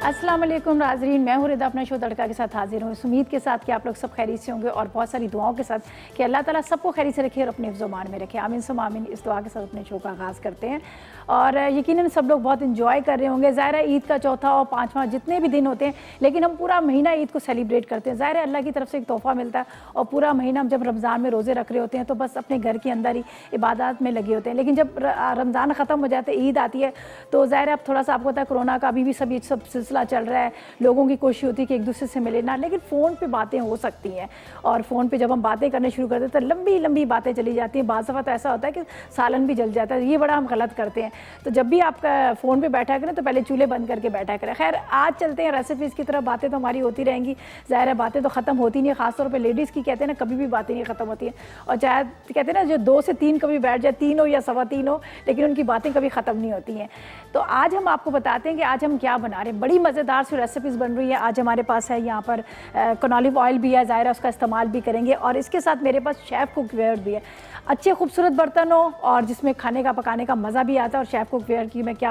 अस्सलाम वालेकुम नाज़रीन, मैं हूँ रिदा अपना शो तड़का के साथ हाजिर हूँ। इस उम्मीद के साथ कि आप लोग सब खैरियत से होंगे और बहुत सारी दुआओं के साथ कि अल्लाह ताला सबको खैरियत से रखे और अपने ज़ुबान में रखे। आमीन सुम आमीन। इस दुआ के साथ अपने शो का आगाज़ करते हैं और यकीनन सब लोग बहुत इंजॉय कर रहे होंगे। ज़ाहिर है ईद का चौथा और पाँचवां जितने भी दिन होते हैं, लेकिन हम पूरा महीना ईद को सेलिब्रेट करते हैं। ज़ाहिर है अल्लाह की तरफ से एक तोहफ़ा मिलता है और पूरा महीना हम जब रमज़ान में रोज़े रख रहे होते हैं तो बस अपने घर के अंदर ही इबादत में लगे होते हैं। लेकिन जब रमज़ान ख़त्म हो जाता है, ईद आती है, तो ज़ाहिर है अब थोड़ा सा आपको पता है कोरोना का अभी भी सब सिलसिला चल रहा है। लोगों की कोशिश होती है कि एक दूसरे से मिले ना, लेकिन फ़ोन पे बातें हो सकती हैं और फ़ोन पे जब हम बातें करने शुरू करते हैं तो लंबी लंबी बातें चली जाती हैं। बाज़ दफ़ा तो ऐसा होता है कि सालन भी जल जाता है। ये बड़ा हम गलत करते हैं। तो जब भी आपका फ़ोन पे बैठा करें तो पहले चूल्हे बंद करके बैठा करें। खैर आज चलते हैं रेसिपीज़ की तरफ। बातें तो हमारी होती रहेंगी, ज़ाहिर है बातें तो ख़त्म होती नहीं है। ख़ासतौर पर लेडीज़ की कहते हैं ना, कभी भी बातें नहीं ख़त्म होती हैं। और चाहे कहते हैं ना जो 2 से 3 कभी बैठ जाए, 3 हो या सवा 3 हो, लेकिन उनकी बातें कभी ख़त्म नहीं होती हैं। तो आज हम आपको बताते हैं कि आज हम क्या बना रहे हैं। बड़ी मज़ेदार सी रेसिपीज़ बन रही है। आज हमारे पास है यहाँ पर कनॉलिव ऑयल भी है, ज़ाहिर है उसका इस्तेमाल भी करेंगे और इसके साथ मेरे पास शेफ़ कुकवेयर भी है। अच्छे खूबसूरत बर्तन हो और जिसमें खाने का पकाने का मज़ा भी आता है। और शेफ़ कुकवेयर की मैं क्या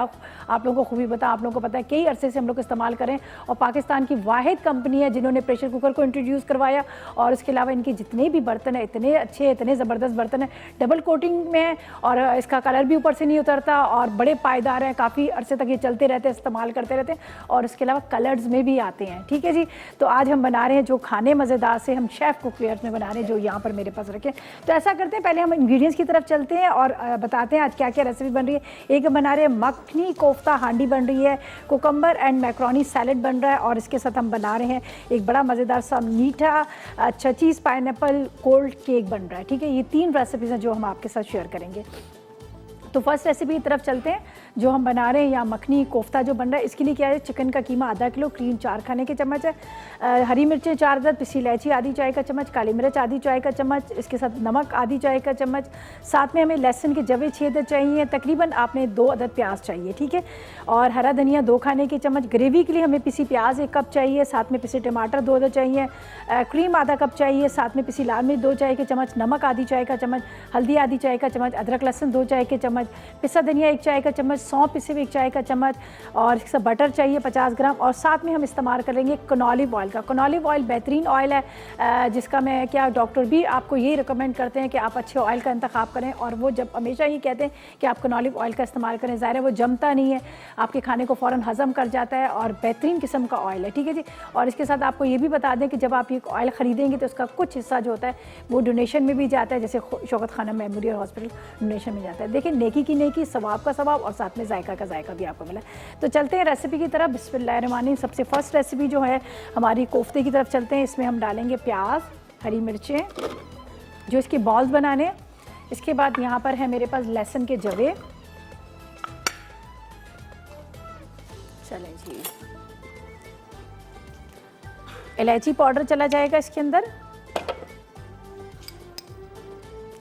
आप लोगों को खूबी बताऊँ, आप लोगों को पता है कई अरसे से हम लोग इस्तेमाल करें और पाकिस्तान की वाहिद कंपनी है जिन्होंने प्रेशर कुकर को इंट्रोड्यूस करवाया। और इसके अलावा इनके जितने भी बर्तन हैं इतने अच्छे, इतने ज़बरदस्त बर्तन हैं, डबल कोटिंग में है और इसका कलर भी ऊपर से नहीं उतरता और बड़े पायदार हैं। काफ़ी अरसे तक ये चलते रहते हैं, इस्तेमाल करते रहते हैं और इसके अलावा कलर्स में भी आते हैं। ठीक है जी। तो आज हम बना रहे हैं जो खाने मज़ेदार से हम शेफ़ कुकवेयर में बना रहे हैं, जो यहाँ पर मेरे पास रखे। तो ऐसा करते हैं, पहले हम इंग्रेडिएंट्स की तरफ चलते हैं और बताते हैं आज क्या क्या रेसिपी बन रही है। एक बना रहे हैं मखनी कोफ्ता हांडी बन रही है, कुकम्बर एंड मैक्रोनी सैलड बन रहा है और इसके साथ हम बना रहे हैं एक बड़ा मज़ेदार सा मीठा अच्छा चीज़ पाइनएप्पल कोल्ड केक बन रहा है। ठीक है, ये 3 रेसिपीज़ हैं जो हम आपके साथ शेयर करेंगे। तो फर्स्ट रेसिपी की तरफ चलते हैं जो हम बना रहे हैं। यहाँ मखनी कोफ्ता जो बन रहा है, इसके लिए क्या है, चिकन का कीमा आधा किलो, क्रीम 4 खाने के चम्मच है, हरी मिर्चें 4 अदद, पिसी इलायची आधी चाय का चम्मच, काली मिर्च आधी चाय का चम्मच, इसके साथ नमक आधी चाय का चम्मच, साथ में हमें लहसुन के जवे 6 अदद चाहिए, तकरीबन आपने 2 अदद प्याज चाहिए। ठीक है, और हरा धनिया 2 खाने के चम्मच, ग्रेवी के लिए हमें पिसी प्याज 1 कप चाहिए, साथ में पिसे टमाटर 2 अदद चाहिए, क्रीम आधा कप चाहिए, साथ में पिसी लाल मिर्च 2 चाय के चम्मच, नमक आधी चाय का चम्मच, हल्दी आधी चाय का चम्मच, अदरक लहसुन 2 चाय के चम्मच, पिसा धनिया 1 चाय का चम्मच, सौंफ पिसे हुए 1 चाय का चम्मच और इसका बटर चाहिए 50 ग्राम और साथ में हम इस्तेमाल करेंगे कनॉलिव ऑयल का। कनॉलिव ऑयल बेहतरीन ऑयल है जिसका मैं क्या डॉक्टर भी आपको ये रिकमेंड करते हैं कि आप अच्छे ऑयल का इंतखाब करें और वो जब हमेशा ही कहते हैं कि आप कनॉलिव ऑयल का इस्तेमाल करें। ज़ाहिर है वो जमता नहीं है, आपके खाने को फ़ौरन हज़म कर जाता है और बेहतरीन किस्म का ऑयल है। ठीक है जी। और इसके साथ आपको ये भी बता दें कि जब आप ये ऑयल ख़रीदेंगे तो उसका कुछ हिस्सा जो होता है वो डोनेशन में भी जाता है, जैसे शौकत खाना मेमोरियल हॉस्पिटल डोनेशन में जाता है। देखिए, नेकी की नेकी, सवाब का सवाब और साथ में जायका का जायका भी आपको मिला। तो चलते हैं रेसिपी की तरफ। बिस्मिल्लाहिर्रहमानिर्रहीम। सबसे फर्स्ट रेसिपी जो है हमारी कोफ्ते की तरफ चलते हैं। इसमें हम डालेंगे प्याज, हरी मिर्चें जो इसके बॉल्स बनाने। इसके बाद यहाँ पर है मेरे पास लहसुन के जवे। चलें जी, इलायची पाउडर चला जाएगा इसके अंदर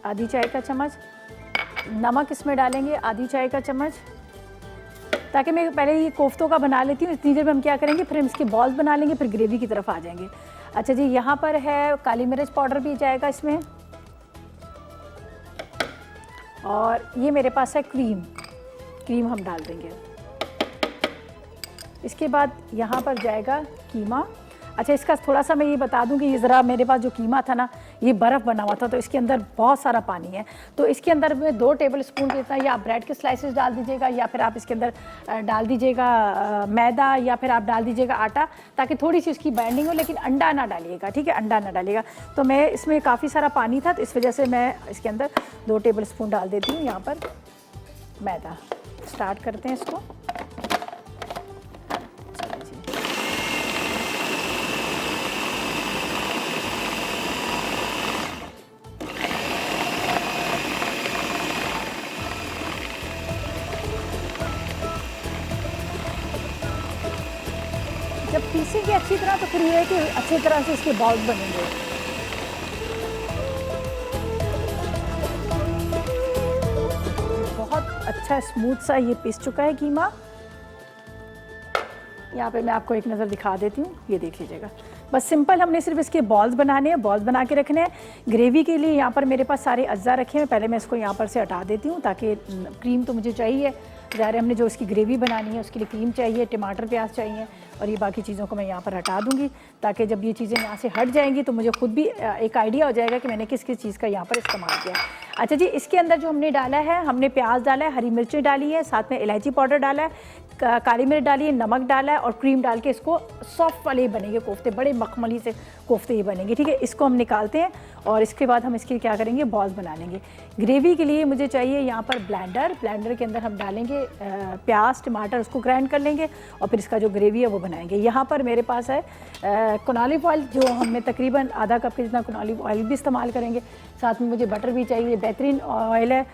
आधी चाय का चम्मच, नमक इसमें डालेंगे आधी चाय का चम्मच, ताकि मैं पहले ये कोफ्तों का बना लेती हूँ। इतनी देर में हम क्या करेंगे, फिर हम इसके बॉल्स बना लेंगे, फिर ग्रेवी की तरफ आ जाएंगे। अच्छा जी, यहाँ पर है काली मिर्च पाउडर भी जाएगा इसमें और ये मेरे पास है क्रीम हम डाल देंगे। इसके बाद यहाँ पर जाएगा कीमा। अच्छा, इसका थोड़ा सा मैं ये बता दूं कि ये ज़रा मेरे पास जो कीमा था ना, ये बर्फ़ बना हुआ था तो इसके अंदर बहुत सारा पानी है। तो इसके अंदर में 2 टेबल स्पून जितना या आप ब्रेड के स्लाइसेस डाल दीजिएगा या फिर आप इसके अंदर डाल दीजिएगा मैदा या फिर आप डाल दीजिएगा आटा, ताकि थोड़ी सी उसकी बाइंडिंग हो। लेकिन अंडा ना डालिएगा, ठीक है, अंडा ना डालिएगा। तो मैं इसमें काफ़ी सारा पानी था तो इस वजह से मैं इसके अंदर 2 टेबल स्पून डाल देती हूँ। यहाँ पर मैदा स्टार्ट करते हैं इसको। जब पीसेंगे अच्छी तरह तो फिर ये है कि अच्छी तरह से इसके बॉल्स बनेंगे। बहुत अच्छा स्मूथ सा ये पीस चुका है कीमा। यहाँ पे मैं आपको एक नज़र दिखा देती हूँ, ये देख लीजिएगा। बस सिंपल हमने सिर्फ इसके बॉल्स बनाने हैं, बॉल्स बना के रखने हैं। ग्रेवी के लिए यहाँ पर मेरे पास सारे अज्जा रखे हैं। पहले मैं इसको यहाँ पर से हटा देती हूँ ताकि क्रीम तो मुझे चाहिए, ज़ाहिर है हमने जो इसकी ग्रेवी बनानी है उसके लिए क्रीम चाहिए, टमाटर प्याज चाहिए, और ये बाकी चीज़ों को मैं यहाँ पर हटा दूँगी ताकि जब ये चीज़ें यहाँ से हट जाएंगी तो मुझे खुद भी एक आइडिया हो जाएगा कि मैंने किस किस चीज़ का यहाँ पर इस्तेमाल किया। अच्छा जी, इसके अंदर जो हमने डाला है, हमने प्याज डाला है, हरी मिर्चें डाली है, साथ में इलायची पाउडर डाला है, काली मिर्च डाली है, नमक डाला है और क्रीम डाल के इसको सॉफ्ट वाले बनेंगे कोफ्ते, बड़े मखमली से कोफ्ते ही बनेंगे। ठीक है, इसको हम निकालते हैं और इसके बाद हम इसके क्या करेंगे, बॉल्स बना लेंगे। ग्रेवी के लिए मुझे चाहिए यहाँ पर ब्लेंडर के अंदर हम डालेंगे प्याज टमाटर, उसको ग्राइंड कर लेंगे और फिर इसका जो ग्रेवी है वो बनाएंगे। यहाँ पर मेरे पास है कनॉलिव ऑयल, जो हमने तकरीबन आधा कप के जितना कनॉलिव ऑयल भी इस्तेमाल करेंगे। साथ में मुझे बटर भी चाहिए, बेहतरीन ऑयल है।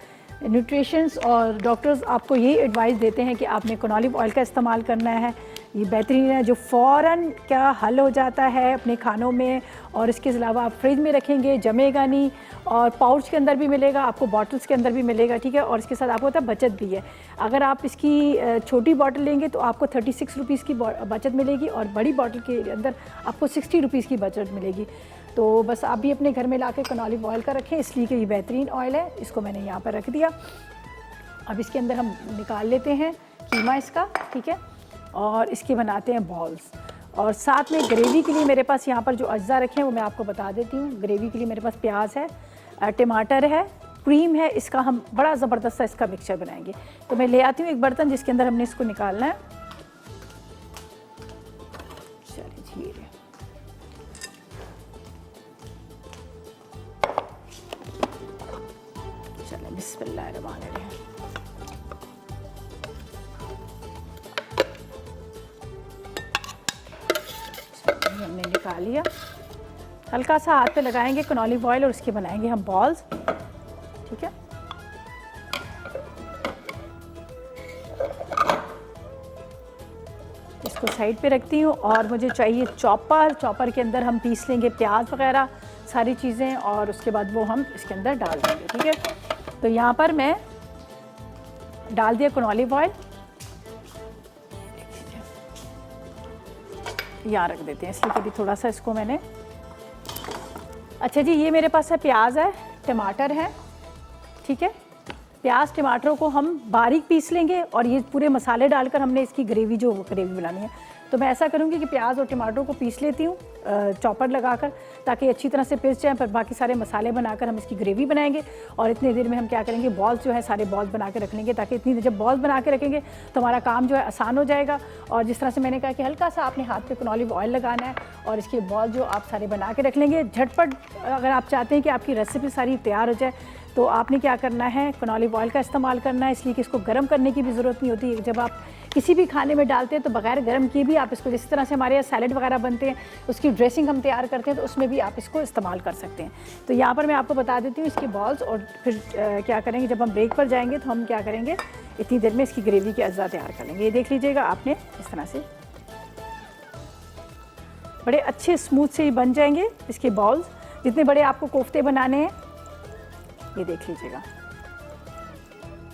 न्यूट्रिशंस और डॉक्टर्स आपको यही एडवाइस देते हैं कि आपने कनॉलिव ऑयल का इस्तेमाल करना है, ये बेहतरीन है, जो फ़ौरन क्या हल हो जाता है अपने खानों में, और इसके अलावा आप फ्रिज में रखेंगे जमेगा नहीं, और पाउच के अंदर भी मिलेगा आपको, बॉटल्स के अंदर भी मिलेगा। ठीक है, और इसके साथ आपको होता है बचत भी है। अगर आप इसकी छोटी बॉटल लेंगे तो आपको 36 रुपीज़ की बचत मिलेगी और बड़ी बॉटल के अंदर आपको 60 रुपीज़ की बचत मिलेगी। तो बस आप भी अपने घर में ला के कनॉलिव ऑयल का रखें, इसलिए कि ये बेहतरीन ऑयल है। इसको मैंने यहाँ पर रख दिया। अब इसके अंदर हम निकाल लेते हैं कीमा इसका। ठीक है, और इसके बनाते हैं बॉल्स। और साथ में ग्रेवी के लिए मेरे पास यहाँ पर जो अज्जा रखे हैं वो मैं आपको बता देती हूँ। ग्रेवी के लिए मेरे पास प्याज है, टमाटर है, क्रीम है, इसका हम बड़ा ज़बरदस्त सा इसका मिक्सचर बनाएंगे। तो मैं ले आती हूँ एक बर्तन जिसके अंदर हमने इसको निकालना है। चलिए जी, चलिए बिस्मिल्लाहिर्रहमानिर्रहीम। हमने निकाल लिया, हल्का सा हाथ पे लगाएंगे कनॉलिव ऑयल और उसके बनाएंगे हम बॉल्स। ठीक है, इसको साइड पे रखती हूँ और मुझे चाहिए चॉपर के अंदर हम पीस लेंगे प्याज वगैरह सारी चीज़ें और उसके बाद वो हम इसके अंदर डाल देंगे। ठीक है, तो यहाँ पर मैं डाल दिया कनॉलिव ऑयल, यहाँ रख देते हैं इसलिए कि भी थोड़ा सा इसको मैंने। अच्छा जी, ये मेरे पास है प्याज है, टमाटर है। ठीक है, प्याज टमाटरों को हम बारीक पीस लेंगे और ये पूरे मसाले डालकर हमने इसकी ग्रेवी बनानी है। तो मैं ऐसा करूँगी कि प्याज और टमाटरों को पीस लेती हूँ चॉपर लगाकर, ताकि अच्छी तरह से पिस जाएँ। पर बाकी सारे मसाले बनाकर हम इसकी ग्रेवी बनाएंगे और इतनी देर में हम क्या करेंगे, बॉल्स जो है सारे बॉल्स बना के रख लेंगे, ताकि इतनी देर जब बॉल्स बना के रखेंगे तो हमारा काम जो है आसान हो जाएगा। और जिस तरह से मैंने कहा कि हल्का सा आपने हाथ पे कनॉलिव ऑयल लगाना है और इसके बॉल जो आप सारे बना के रख लेंगे झटपट। अगर आप चाहते हैं कि आपकी रेसिपी सारी तैयार हो जाए तो आपने क्या करना है, कनॉलिव ऑयल का इस्तेमाल करना है, इसलिए कि इसको गर्म करने की भी ज़रूरत नहीं होती। जब आप किसी भी खाने में डालते हैं तो बगैर गर्म किए भी आप इसको, जिस तरह से हमारे यहाँ सैलड वगैरह बनते हैं उसकी ड्रेसिंग हम तैयार करते हैं तो उसमें भी आप इसको इस्तेमाल कर सकते हैं। तो यहाँ पर मैं आपको बता देती हूँ इसके बॉल्स, और फिर क्या करेंगे जब हम ब्रेक पर जाएंगे तो हम क्या करेंगे, इतनी देर में इसकी ग्रेवी के अज्जा तैयार कर लेंगे। ये देख लीजिएगा आपने, इस तरह से बड़े अच्छे स्मूथ से ही बन जाएंगे इसके बॉल्स। जितने बड़े आपको कोफ्ते बनाने हैं ये देख लीजिएगा,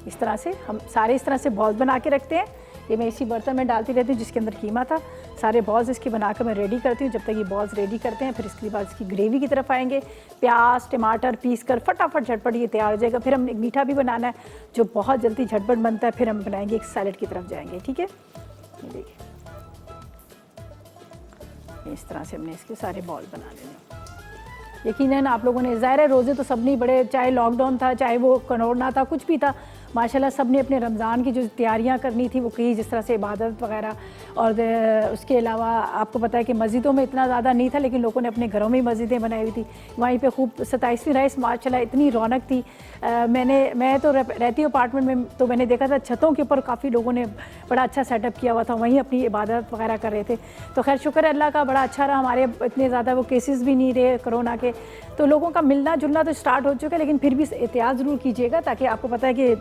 इस तरह से हम सारे इस तरह से बॉल्स बना के रखते हैं। ये मैं इसी बर्तन में डालती रहती हूँ जिसके अंदर कीमा था। सारे बॉल्स इसके बनाकर मैं रेडी करती हूँ। जब तक ये बॉल्स रेडी करते हैं फिर इसके बाद इसकी ग्रेवी की तरफ आएंगे। प्याज टमाटर पीस कर फटाफट झटपट ये तैयार हो जाएगा। फिर हम एक मीठा भी बनाना है जो बहुत जल्दी झटपट बनता है, फिर हम बनाएंगे एक सैलड की तरफ जाएंगे। ठीक है, ये देखिए इस तरह से हमने इसके सारे बॉल बना लेने। यकीनन आप लोगों ने, ज़ाहिर है रोज़े तो सब नहीं बड़े, चाहे लॉकडाउन था चाहे वो कोरोना था कुछ भी था, माशाल्लाह सब ने अपने रमज़ान की जो तैयारियां करनी थी वो की, जिस तरह से इबादत वगैरह। और उसके अलावा आपको पता है कि मस्जिदों में इतना ज़्यादा नहीं था, लेकिन लोगों ने अपने घरों में ही मस्जिदें बनाई हुई थी। वहीं पे खूब 27वीं राइस माशाल्लाह इतनी रौनक थी। मैं तो रहती हूँ अपार्टमेंट में, तो मैंने देखा था छतों के ऊपर काफ़ी लोगों ने बड़ा अच्छा सेटअप किया हुआ था, वहीं अपनी इबादत वगैरह कर रहे थे। तो खैर शुक्र है अल्लाह का, बड़ा अच्छा रहा। हमारे इतने ज़्यादा वो केसेस भी नहीं रहे कोरोना के, तो लोगों का मिलना जुलना तो स्टार्ट हो चुका है, लेकिन फिर भी एहतियात ज़रूर कीजिएगा, ताकि आपको पता है कि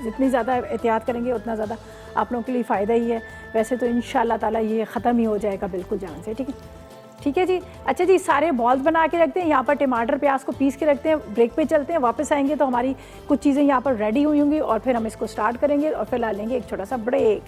जितनी ज़्यादा एहतियात करेंगे उतना ज़्यादा आप लोगों के लिए फ़ायदा ही है। वैसे तो इंशाअल्लाह ताला ये ख़त्म ही हो जाएगा बिल्कुल जान से। ठीक है जी। अच्छा जी, सारे बॉल्स बना के रखते हैं। यहाँ पर टमाटर प्याज को पीस के रखते हैं। ब्रेक पे चलते हैं, वापस आएंगे तो हमारी कुछ चीज़ें यहाँ पर रेडी हुई होंगी और फिर हम इसको स्टार्ट करेंगे और फिर ला लेंगे एक छोटा सा ब्रेक।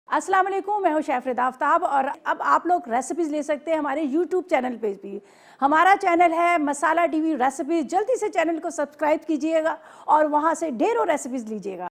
अस्सलाम वालेकुम, मैं हूं शेफ रिदा आफ्ताब और अब आप लोग रेसिपीज़ ले सकते हैं हमारे यूट्यूब चैनल पे भी। हमारा चैनल है मसाला टीवी रेसिपीज़। जल्दी से चैनल को सब्सक्राइब कीजिएगा और वहां से ढेरों रेसिपीज़ लीजिएगा।